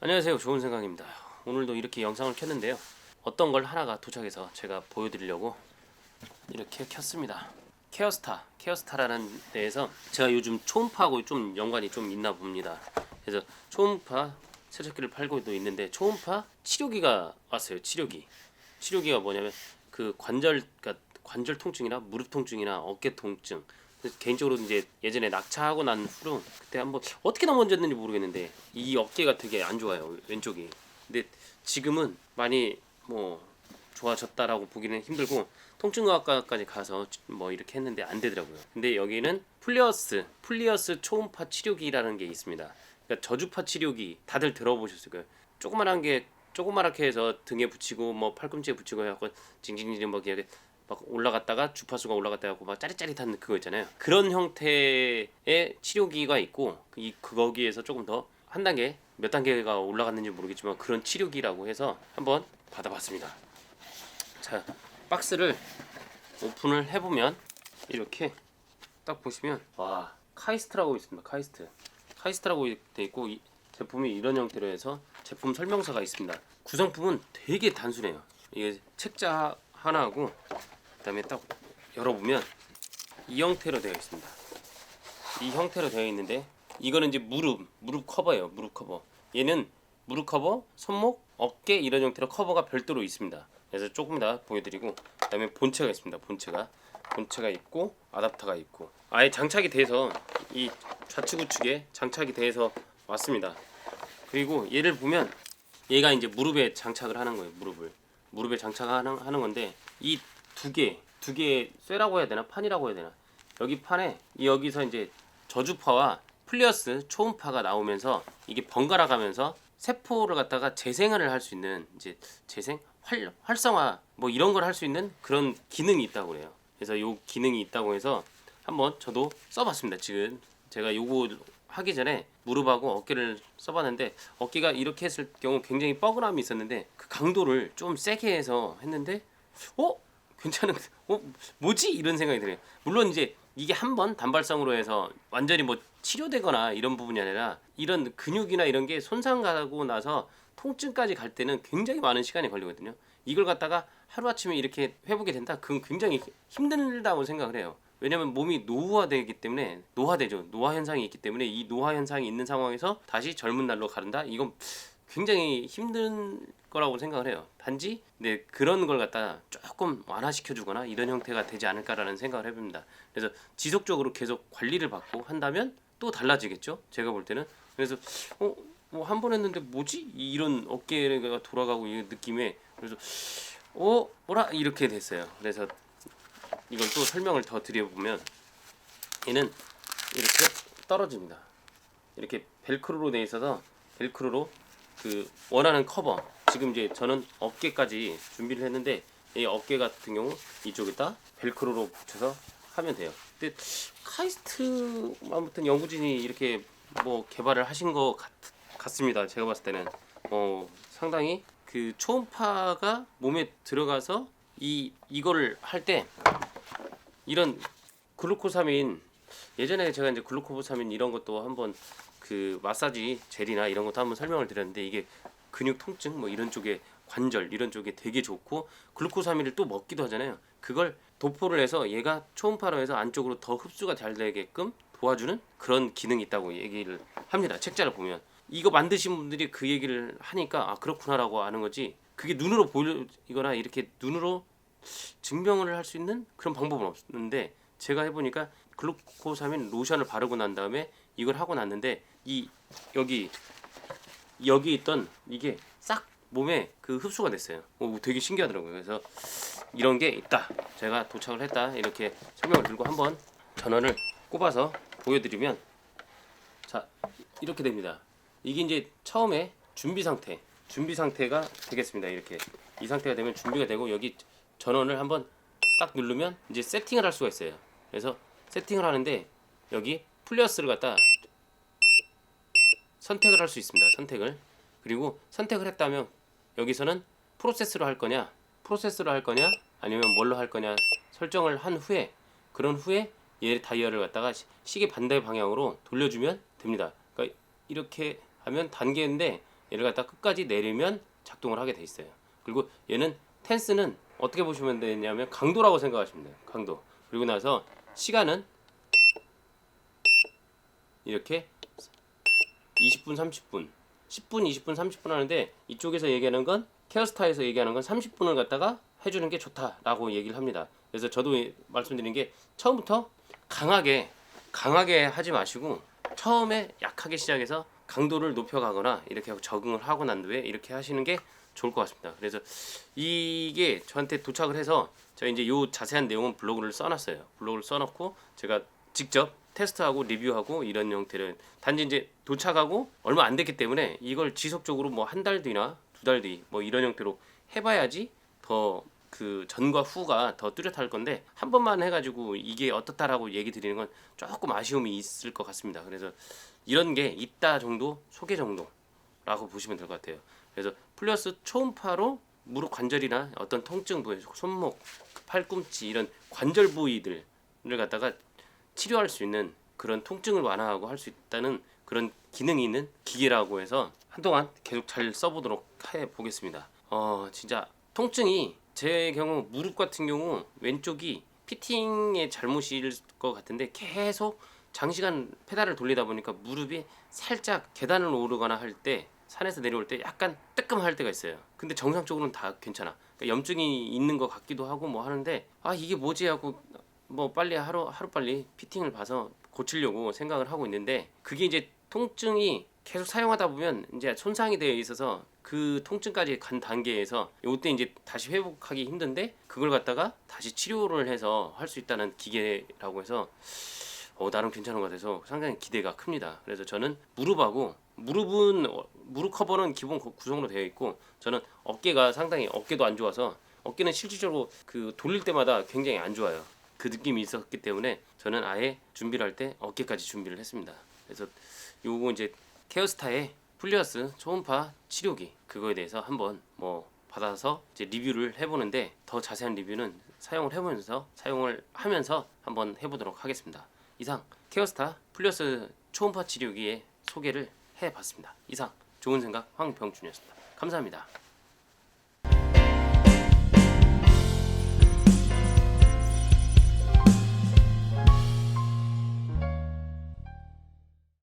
안녕하세요, 좋은 생각입니다. 오늘도 이렇게 영상을 켰는데요, 어떤 걸 하나가 도착해서 제가 보여드리려고 이렇게 켰습니다. 케어스타라는 데에서 제가 요즘 초음파하고 좀 연관이 좀 있나 봅니다. 그래서 초음파 세척기를 팔고도 있는데, 초음파 치료기가 왔어요. 치료기가 뭐냐면 그 관절 통증이나 무릎 통증이나 어깨 통증. 개인적으로 이제 예전에 낙차하고 난 후로 그때 한번 어떻게 넘어졌는지 모르겠는데 이 어깨가 되게 안 좋아요, 왼쪽이. 근데 지금은 많이 뭐 좋아졌다라고 보기는 힘들고, 통증의학과까지 가서 뭐 이렇게 했는데 안 되더라고요. 근데 여기는 플리어스 초음파 치료기라는 게 있습니다. 그러니까 저주파 치료기 다들 들어보셨을 거예요. 조그맣게 해서 등에 붙이고 뭐 팔꿈치에 붙이고 해갖고 징징징 막 이렇게 막 올라갔다가 주파수가 올라갔다 하고 막 짜릿짜릿한 그거 있잖아요. 그런 형태의 치료기가 있고, 거기에서 조금 더 한 단계, 몇 단계가 올라갔는지 모르겠지만 그런 치료기라고 해서 한번 받아봤습니다. 자, 박스를 오픈을 해보면 이렇게 딱 보시면, 와, 카이스트라고 있습니다. 카이스트라고 돼 있고, 이 제품이 이런 형태로 해서 제품 설명서가 있습니다. 구성품은 되게 단순해요. 이게 책자 하나하고, 그다음에 딱 열어보면 이 형태로 되어 있습니다. 이 형태로 되어 있는데, 이거는 이제 무릎 커버예요. 무릎 커버. 얘는 무릎 커버, 손목, 어깨 이런 형태로 커버가 별도로 있습니다. 그래서 조금 더 보여드리고, 그다음에 본체가 있습니다. 본체가 있고 아답터가 있고, 아예 장착이 돼서 이 좌측 우측에 장착이 돼서 왔습니다. 그리고 얘를 보면 얘가 이제 무릎에 장착을 하는 거예요. 무릎에 장착하는 건데, 이 두 개 쇠라고 해야 되나 판이라고 해야 되나, 여기 판에 여기서 이제 저주파와 플리어스 초음파가 나오면서 이게 번갈아 가면서 세포를 갖다가 재생을 할 수 있는, 이제 활성화 뭐 이런 걸 할 수 있는 그런 기능이 있다고 그래요. 그래서 요 기능이 있다고 해서 한번 저도 써봤습니다. 지금 제가 요거 하기 전에 무릎하고 어깨를 써봤는데, 어깨가 이렇게 했을 경우 굉장히 뻐근함이 있었는데 그 강도를 좀 세게 해서 했는데 괜찮은, 뭐지? 이런 생각이 들어요. 물론 이제 이게 한 번 단발성으로 해서 완전히 뭐 치료되거나 이런 부분이 아니라, 이런 근육이나 이런 게 손상 가고 나서 통증까지 갈 때는 굉장히 많은 시간이 걸리거든요. 이걸 갖다가 하루아침에 이렇게 회복이 된다? 그건 굉장히 힘들다고 생각을 해요. 왜냐면 몸이 노화되기 때문에, 노화 현상이 있기 때문에, 이 노화 현상이 있는 상황에서 다시 젊은 날로 가른다? 이건 굉장히 힘든 거라고 생각을 해요. 단지 그런 걸 갖다 조금 완화시켜 주거나 이런 형태가 되지 않을까라는 생각을 해봅니다. 그래서 지속적으로 계속 관리를 받고 한다면 또 달라지겠죠, 제가 볼 때는. 그래서 뭐 한 번 했는데 뭐지? 이런 어깨가 돌아가고 이 느낌에, 그래서 뭐라 이렇게 됐어요. 그래서 이걸 또 설명을 더 드려보면, 얘는 이렇게 떨어집니다. 이렇게 벨크로로 되어 있어서, 벨크로로 그 원하는 커버, 지금 이제 저는 어깨까지 준비를 했는데, 이 어깨 같은 경우 이쪽에다 벨크로로 붙여서 하면 돼요. 근데 카이스트 아무튼 연구진이 이렇게 뭐 개발을 하신 것 같습니다. 제가 봤을 때는 상당히 그 초음파가 몸에 들어가서 이거를 할 때, 이런 글루코사민, 예전에 제가 이제 글루코사민 이런 것도 한번 그 마사지 젤이나 이런 것도 한번 설명을 드렸는데, 이게 근육 통증 뭐 이런 쪽에, 관절 이런 쪽에 되게 좋고, 글루코사민을 또 먹기도 하잖아요. 그걸 도포를 해서 얘가 초음파로 해서 안쪽으로 더 흡수가 잘 되게끔 도와주는 그런 기능이 있다고 얘기를 합니다. 책자를 보면 이거 만드신 분들이 그 얘기를 하니까 그렇구나라고 아는 거지, 그게 눈으로 보이거나 이렇게 눈으로 증명을 할 수 있는 그런 방법은 없는데, 제가 해보니까 글루코사민 로션을 바르고 난 다음에 이걸 하고 났는데, 여기 있던 이게 싹 몸에 그 흡수가 됐어요. 되게 신기하더라고요. 그래서 이런 게 있다, 제가 도착을 했다, 이렇게 설명을 들고 한번 전원을 꼽아서 보여드리면, 자, 이렇게 됩니다. 이게 이제 처음에 준비 상태가 되겠습니다. 이렇게 이 상태가 되면 준비가 되고, 여기 전원을 한번 딱 누르면 이제 세팅을 할 수가 있어요. 그래서 세팅을 하는데, 여기 플러스를 갖다 선택을 할 수 있습니다. 그리고 선택을 했다면 여기서는 프로세스로 할 거냐 아니면 뭘로 할 거냐 설정을 한 후에, 그런 후에 얘 다이얼을 갖다가 시계 반대 방향으로 돌려주면 됩니다. 그러니까 이렇게 하면 단계인데, 얘를 갖다 끝까지 내리면 작동을 하게 돼 있어요. 그리고 얘는 텐스는 어떻게 보시면 되냐면 강도라고 생각하시면 돼요. 강도. 그리고 나서 시간은 이렇게 20분, 30분, 10분, 20분, 30분 하는데 하는데 얘기하는 건 케어스타에서 얘기하는 건 30분을 갖다가 해주는 게 좋다라고 얘기를 합니다. 그래서 저도 말씀드린 게 처음부터 강하게 하지 마시고 처음에 약하게 시작해서 강도를 높여가거나 이렇게 하고 적응을 하고 난 후에 이렇게 하시는 게 좋을 것 같습니다. 그래서 이게 저한테 도착을 해서 제가 이제 요 자세한 내용은 블로그를 써놨어요. 블로그를 써놓고 제가 직접 테스트하고 리뷰하고 이런 형태를 단지 이제 도착하고 얼마 안 됐기 때문에 이걸 지속적으로 뭐 한 달 뒤나 두 달 뒤 뭐 이런 형태로 해봐야지 더 그 전과 후가 더 뚜렷할 건데 한 번만 해가지고 이게 어떻다라고 얘기 드리는 건 조금 아쉬움이 있을 것 같습니다. 그래서 이런 게 있다 정도 소개 정도라고 보시면 될 것 같아요. 그래서 플러스 초음파로 무릎 관절이나 어떤 통증 부위, 손목, 팔꿈치 이런 관절 부위들을 갖다가 치료할 수 있는 그런 통증을 완화하고 할 수 있다는 그런 기능이 있는 기계라고 해서 한동안 계속 잘 써보도록 해 보겠습니다. 진짜 통증이 제 경우 무릎 같은 경우 왼쪽이 피팅의 잘못일 것 같은데 계속 장시간 페달을 돌리다 보니까 무릎이 살짝 계단을 오르거나 할 때 산에서 내려올 때 약간 뜨끔할 때가 있어요. 근데 정상적으로는 다 괜찮아. 그러니까 염증이 있는 것 같기도 하고 뭐 하는데 이게 뭐지 하고 뭐 빨리 하루 빨리 피팅을 봐서 고치려고 생각을 하고 있는데 그게 이제 통증이 계속 사용하다 보면 이제 손상이 되어 있어서 그 통증까지 간 단계에서 이때 이제 다시 회복하기 힘든데 그걸 갖다가 다시 치료를 해서 할 수 있다는 기계라고 해서 나름 괜찮은 것 같아서 상당히 기대가 큽니다. 그래서 저는 무릎 커버는 기본 구성으로 되어 있고 저는 어깨가 상당히 어깨도 안 좋아서 어깨는 실질적으로 그 돌릴 때마다 굉장히 안 좋아요. 그 느낌이 있었기 때문에 저는 아예 준비를 할 때 어깨까지 준비를 했습니다. 그래서 요거 이제 케어스타의 플리어스 초음파 치료기 그거에 대해서 한번 뭐 받아서 이제 리뷰를 해보는데 더 자세한 리뷰는 사용을 하면서 한번 해보도록 하겠습니다. 이상 케어스타 플리어스 초음파 치료기의 소개를 해봤습니다. 이상 좋은 생각 황병준이었습니다. 감사합니다.